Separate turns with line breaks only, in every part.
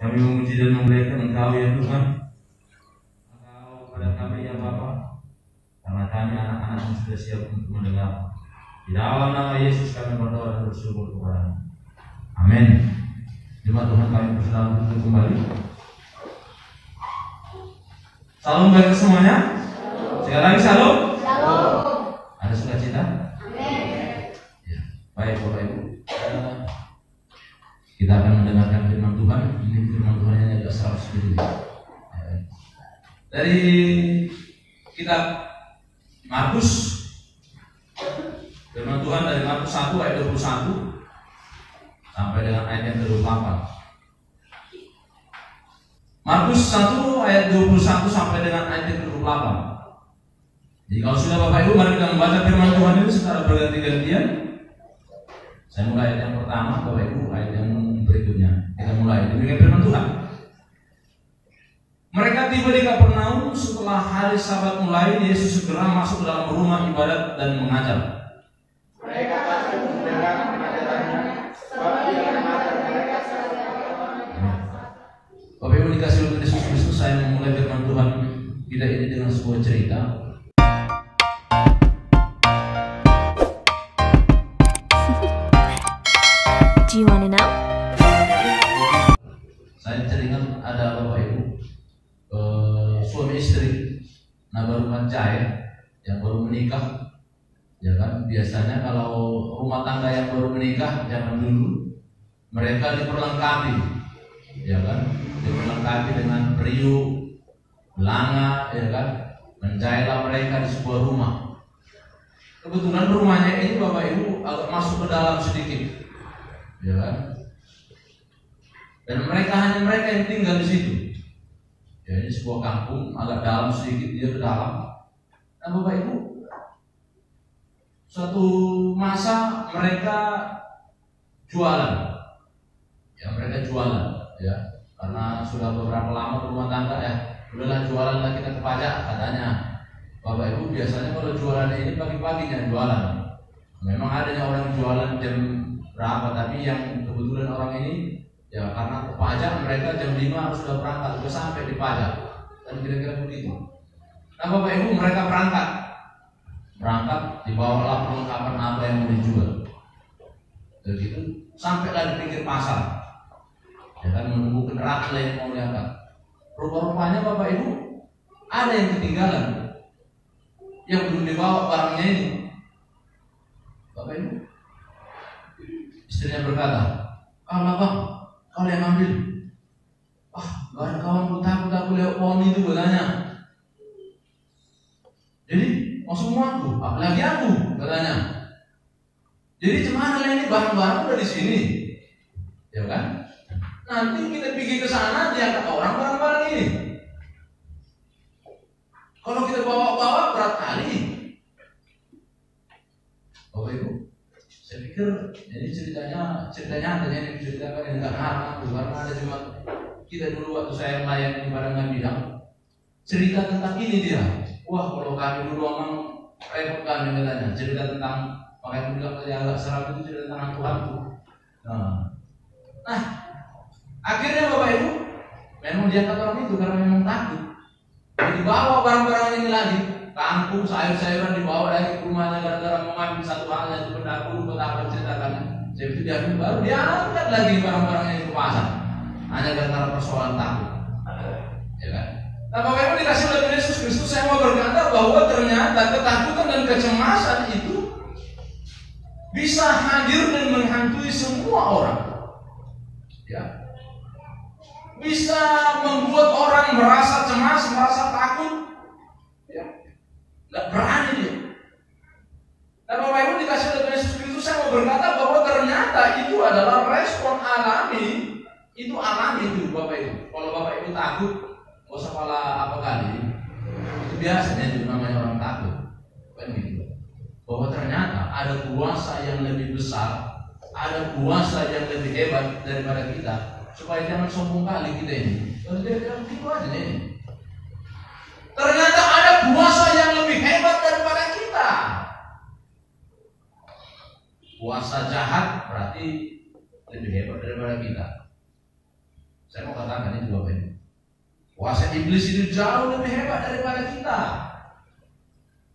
Kami memuji dan memuliakan Engkau ya Tuhan. Engkau kepada kami ya Bapa, karena kami anak-anak yang sudah siap untuk mendengar. Di dalam nama Yesus kami berdoa dan bersyukur kepada-Mu. Amin. Jemaat Tuhan, kami bersilakan untuk kembali. Salam bagi semuanya. Sekali lagi salam. Ada sukacita? Amin. Ya, baik Bapak Ibu. Kita akan mendengarkan firman Tuhan. Ini firman Tuhan yang agak seram sedikit. Dari kitab Markus, firman Tuhan dari Markus 1 ayat 21 sampai dengan ayat yang ke-28. Markus 1 ayat 21 sampai dengan ayat yang ke-28. Jadi kalau sudah Bapak Ibu, mari kita membaca firman Tuhan ini secara berganti-gantian. Saya mulai ayat yang pertama, Bapak Ibu ayat yang berikutnya. Kita mulai demikian firman Tuhan. Mereka tiba di Kapernaum. Setelah hari Sabat mulai, Yesus segera masuk ke dalam rumah ibadat dan mengajar.
Mereka takut mendengar pengajarannya, sebab ia mengajar mereka secara
Bapak Ibu dikasih oleh Yesus Kristus, saya memulai firman Tuhan kita ini dengan sebuah cerita.
Do you want to know?
Saya teringat ada Bapak Ibu suami istri, nah baru mencari, yang baru menikah, ya kan? Biasanya kalau rumah tangga yang baru menikah zaman dulu, mereka diperlengkapi, ya kan? Diperlengkapi dengan periuk, belanga, ya kan? Mencailah mereka di sebuah rumah. Kebetulan rumahnya ini Bapak Ibu agak masuk ke dalam sedikit, ya kan? Dan mereka yang tinggal di situ. Ya, ini sebuah kampung agak dalam sedikit, dia ke dalam. Nah Bapak Ibu, suatu masa mereka jualan. Ya, mereka jualan, ya. Karena sudah beberapa lama berumah tangga, ya. Udahlah jualanlah kita ke pajak katanya. Bapak Ibu biasanya kalau jualan ini pagi-paginya jualan. Memang adanya orang jualan jam berapa, tapi yang kebetulan orang ini ya karena ke pajak mereka jam 5 sudah berangkat, sudah sampai di pajak. Dan kira-kira begitu. Nah Bapak Ibu mereka berangkat dibawalah perlengkapan apa yang mau dijual. Begitu sampailah di pinggir pasar. Ya kan, menunggu kendaraan yang mau diangkat. Rupa-rupanya Bapak Ibu ada yang ketinggalan, yang belum dibawa barangnya ini. Bapak Ibu, istrinya berkata, "Kalau Bang, kau yang ambil." Gak ada kawan takut aku lewat pohon itu katanya. Jadi mau semua aku, apalagi aku katanya. Jadi gimana lah ini barang-barang udah di sini, ya kan? Nanti kita pergi ke sana diangkat orang barang-barang ini. Kalau kita bawa-bawa berat kali. Bapak Ibu, saya pikir ini ceritanya katanya ini cerita kan yang nggak ngarang, karena ada cuma kita dulu waktu saya melayani pada nggak bilang cerita tentang ini dia. Wah kalau kami dulu memang repot kami katanya cerita tentang makanya bilang tadi agak seram itu cerita tentang Tuhan tuh. Nah akhirnya Bapak Ibu memang diangkat orang itu karena memang takut. Jadi bawa barang-barang ini lagi, kampung sayur-sayuran dibawa lagi ke rumahnya gara-gara mau ngambil satu halnya itu pendahulu betapa ceritakannya. Jadi itu dia baru dia angkat lagi barang-barang ini ke pasar. Hanya karena persoalan takut, ya kan? Nah Bapak Ibu dikasih oleh Yesus Kristus, saya mau berkata bahwa ternyata ketakutan dan kecemasan itu bisa hadir dan menghantui semua orang, ya. Bisa membuat orang merasa cemas, merasa takut, ya. Nggak berani dia. Nah Bapak Ibu dikasih oleh Yesus Kristus, saya mau berkata bahwa ternyata itu adalah respon alami. Itu alami itu Bapak Ibu. Kalau Bapak Ibu takut, nggak usah kepala apa kali. Itu biasanya itu namanya orang takut. Kan gitu. Bahwa ternyata ada kuasa yang lebih besar, ada kuasa yang lebih hebat daripada kita. Supaya jangan sombong kali kita ini. Kalau dia bilang gitu aja ini. Ternyata ada kuasa yang lebih hebat daripada kita. Kuasa jahat berarti lebih hebat daripada kita. Saya mau katakan ini Bapak Ibu. Kuasa iblis itu jauh lebih hebat daripada kita.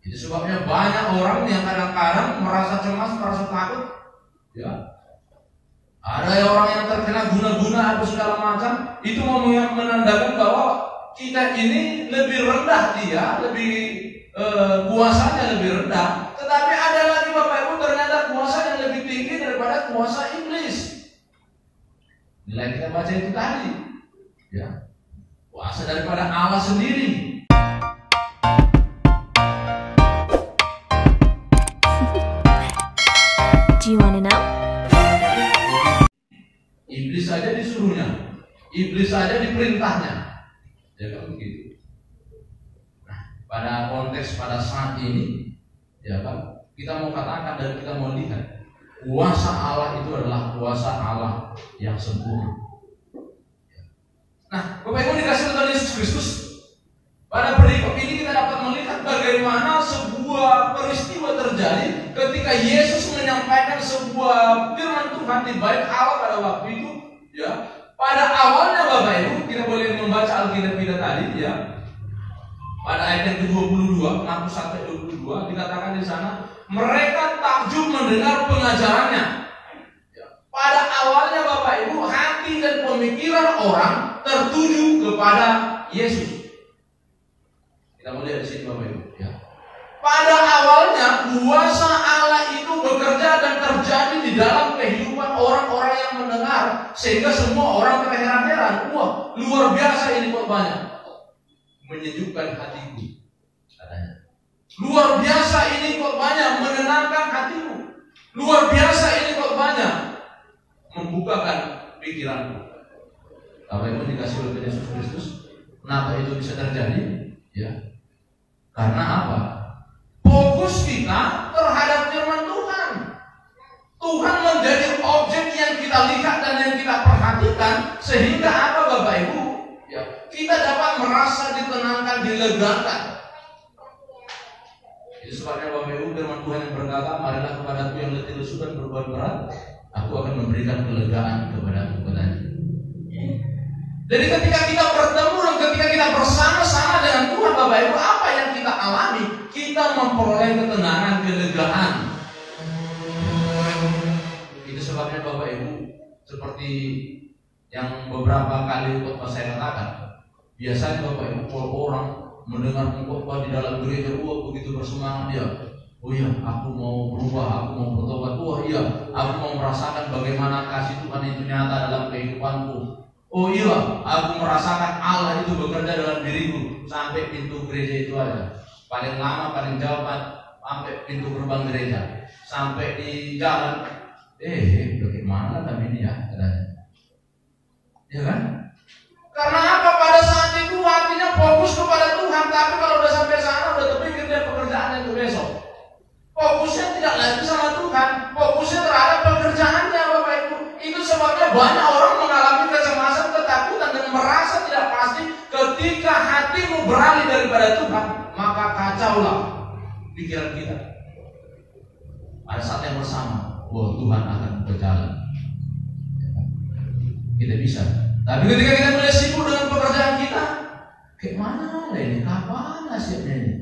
Itu sebabnya banyak orang yang kadang-kadang merasa cemas, merasa takut. Ya. Ada orang yang terkena guna-guna apa segala macam, itu mau menandakan bahwa kita ini lebih rendah dia, lebih kuasanya lebih rendah. Tetapi ada lagi Bapak Ibu ternyata kuasa yang lebih tinggi daripada kuasa iblis. Nilai kita baca itu tadi, ya, kuasa daripada Allah sendiri.
Do you want to know?
Iblis saja disuruhnya, iblis saja diperintahnya, ya kan begitu. Nah, pada konteks pada saat ini, ya kan, kita mau katakan dan kita mau lihat, kuasa Allah itu adalah kuasa Allah yang sempurna. Nah, Bapak Ibu dikasih Tuhan Yesus Kristus, pada perikop ini kita dapat melihat bagaimana sebuah peristiwa terjadi ketika Yesus menyampaikan sebuah firman Tuhan di bait Allah pada waktu itu, ya. Pada awalnya Bapak Ibu, kita boleh membaca Alkitab kita tadi, ya. Pada ayat yang ke-22, Markus 1:22 dikatakan di sana, mereka takjub mendengar pengajarannya. Ya. Pada awalnya Bapak Ibu, hati dan pemikiran orang tertuju kepada Yesus. Kita mau lihat di sini Bapak Ibu, ya. Pada awalnya kuasa Allah itu bekerja dan terjadi di dalam kehidupan orang-orang yang mendengar, sehingga semua orang terheran-heran. Wah, luar biasa ini kok banyak. Menyejukkan hatiku, katanya. Luar biasa ini kok banyak menenangkan hatiku. Luar biasa ini kok banyak membukakan pikiranku. Bapak Ibu dikasih oleh Yesus Kristus, kenapa itu bisa terjadi? Ya, karena apa? Fokus kita terhadap firman Tuhan. Tuhan menjadi objek yang kita lihat dan yang kita perhatikan, sehingga apa Bapak Ibu? Ya, kita dapat merasa ditenangkan, dilegakan. Itu sebabnya Bapak Ibu firman Tuhan yang berkata, marilah kepadaku yang letih lesu dan berbeban berat, aku akan memberikan kelegaan kepadamu, katanya. Jadi ketika kita bertemu dan ketika kita bersama-sama dengan Tuhan Bapak Ibu, apa yang kita alami? Kita memperoleh ketenangan, kelegaan. Itu sebabnya Bapak Ibu, seperti yang beberapa kali khotbah saya katakan, biasanya Bapak Ibu kalau orang mendengar khotbah di dalam gereja, begitu bersemangat dia. Oh iya, aku mau berubah, aku mau bertobat. Oh iya, aku mau merasakan bagaimana kasih Tuhan itu nyata dalam kehidupanku. Oh iya, aku merasakan Allah itu bekerja dalam diriku. Sampai pintu gereja itu aja. Paling lama, paling jauh sampai pintu gerbang gereja. Sampai di jalan, bagaimana kami ini ya, katanya. Ya kan? Karena apa? Pada saat itu hatinya fokus kepada Tuhan. Tapi kalau udah sampai sana, udah terpikir dia pekerjaan itu besok. Fokusnya tidak lagi sama Tuhan. Fokusnya terhadap pekerjaannya Bapak Ibu. Itu sebabnya banyak orang mengalami kecemasan, ketakutan, dan merasa tidak pasti. Ketika hatimu beralih daripada Tuhan, maka kacaulah pikiran kita. Pada saat yang bersama, Tuhan akan berjalan. Kita bisa. Tapi ketika kita mulai sibuk dengan pekerjaan kita, kayak mana ini? Kapan hasilnya ini?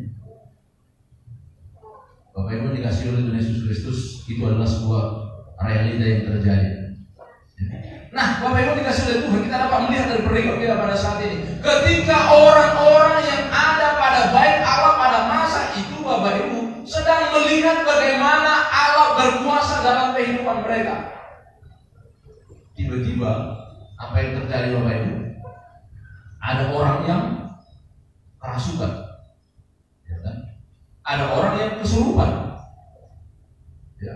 Bapak Ibu dikasih oleh Tuhan Yesus Kristus, itu adalah sebuah realita yang terjadi. Nah, Bapak Ibu dikasih oleh Tuhan, kita dapat melihat dari perikop kita pada saat ini. Ketika orang-orang yang ada pada bait Allah pada masa itu, Bapak Ibu sedang melihat bagaimana Allah berkuasa dalam kehidupan mereka. Tiba-tiba, apa yang terjadi Bapak Ibu? Ada orang yang kerasukan, ya kan? Ada orang yang kesurupan. Ya.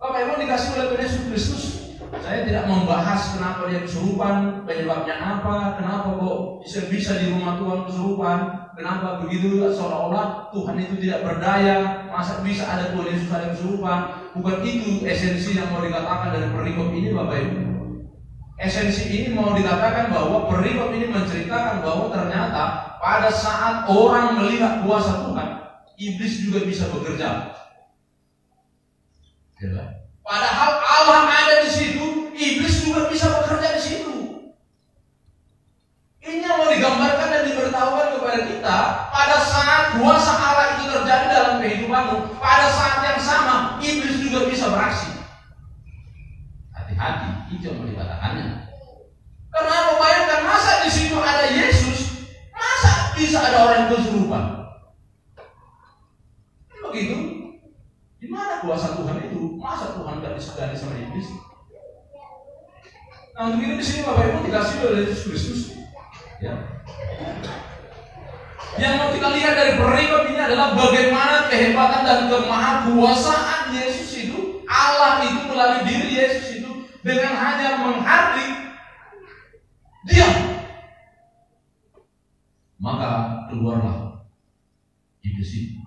Bapak Ibu dikasih oleh Tuhan Yesus Kristus. Saya tidak membahas kenapa dia kesurupan, penyebabnya apa, kenapa kok bisa di rumah Tuhan kesurupan, kenapa begitu, seolah-olah Tuhan itu tidak berdaya, masa bisa ada Tuhan Yesus ada kesurupan. Bukan itu esensi yang mau dikatakan dari perikop ini Bapak Ibu. Esensi ini mau dikatakan bahwa perikop ini menceritakan bahwa ternyata pada saat orang melihat kuasa Tuhan, iblis juga bisa bekerja. Ya. Padahal Allah ada di situ, iblis juga bisa bekerja di situ. itu, masa Tuhan gak disadari sama iblis? Nah, untuk itu di sini Bapak Ibu dikasih oleh Yesus Kristus. Ya. Yang mau kita lihat dari perikop ini adalah bagaimana kehebatan dan kemahakuasaan Yesus itu, Allah itu melalui diri Yesus itu dengan hanya menghardik, diam, maka keluarlah iblis itu.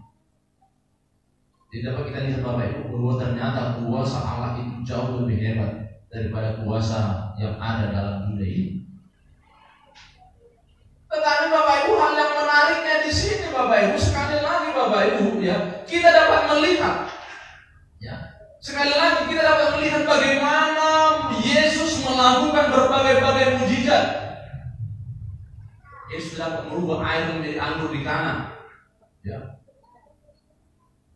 Jadi dapat kita lihat Bapak Ibu bahwa ternyata kuasa Allah itu jauh lebih hebat daripada kuasa yang ada dalam dunia ini. Tetapi Bapak Ibu, hal yang menariknya di sini Bapak Ibu, sekali lagi Bapak Ibu, ya, kita dapat melihat, ya, sekali lagi kita dapat melihat bagaimana Yesus melakukan berbagai-bagai mujizat. Yesus dapat merubah air menjadi anggur di Kana, ya.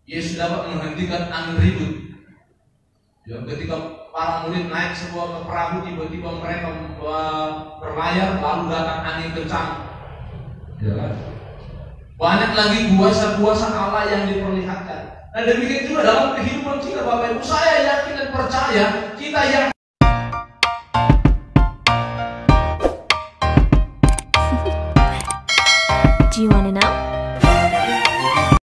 Yesus dapat menghentikan angin ribut. Ya, ketika para murid naik sebuah perahu, tiba-tiba mereka berlayar, lalu datang angin kencang. Ya kan? Banyak lagi kuasa-kuasa Allah yang diperlihatkan. Nah demikian juga dalam kehidupan kita Bapak Ibu, saya yakin dan percaya kita yang